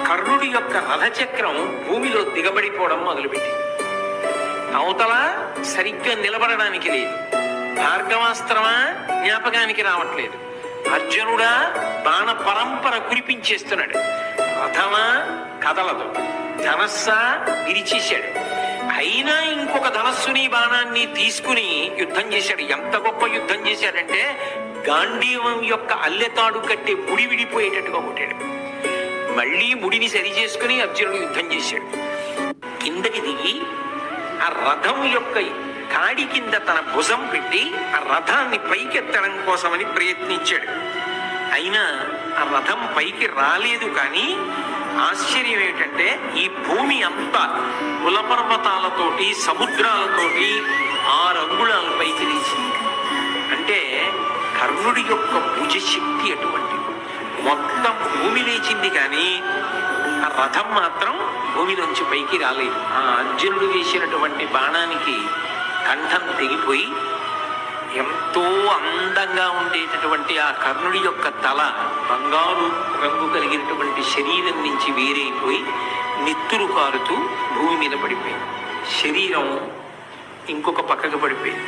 కర్ణుడి యొక్క రథచక్రం భూమిలో దిగబడిపోవడం మొదలుపెట్టింది. అవతల సరిగ్గా నిలబడడానికి లేదు. భార్గవాస్త్రమా జ్ఞాపకానికి రావట్లేదు. అర్జునుడా బాణ పరంపర కురిపించేస్తున్నాడు. రథమా కదలదు. ధనస్సా విరిచేశాడు. అయినా ఇంకొక ధనస్సుని బాణాన్ని తీసుకుని యుద్ధం చేశాడు. ఎంత గొప్ప యుద్ధం చేశాడంటే గాంధీవం యొక్క అల్లెతాడు కట్టే ముడి విడిపోయేటట్టుగా కొట్టాడు. మళ్ళీ ముడిని సరి చేసుకుని అర్జునుడు యుద్ధం చేశాడు. కిందకి దిగి ఆ రథం యొక్క కాడి కింద తన భుజం పెట్టి ఆ రథాన్ని పైకెత్తడం కోసమని ప్రయత్నించాడు. అయినా ఆ రథం పైకి రాలేదు. కానీ ఆశ్చర్యం ఏమిటంటే ఈ భూమి అంతా కులపర్వతాలతోటి సముద్రాలతోటి 6 అంగుళాల పైకి లేచింది. అంటే కర్ణుడి యొక్క భుజశక్తి అటువంటిది. మొత్తం భూమి లేచింది కానీ ఆ రథం మాత్రం భూమిలోంచి పైకి రాలేదు. ఆ అర్జునుడు వేసినటువంటి బాణానికి కంఠం తెగిపోయి ఎంతో అందంగా ఉండేటటువంటి ఆ కర్ణుడి యొక్క తల బంగారు రంగు కలిగినటువంటి శరీరం నుంచి వేరైపోయి నెత్తురు కారుతూ భూమి మీద పడిపోయింది. శరీరం ఇంకొక పక్కకు పడిపోయింది.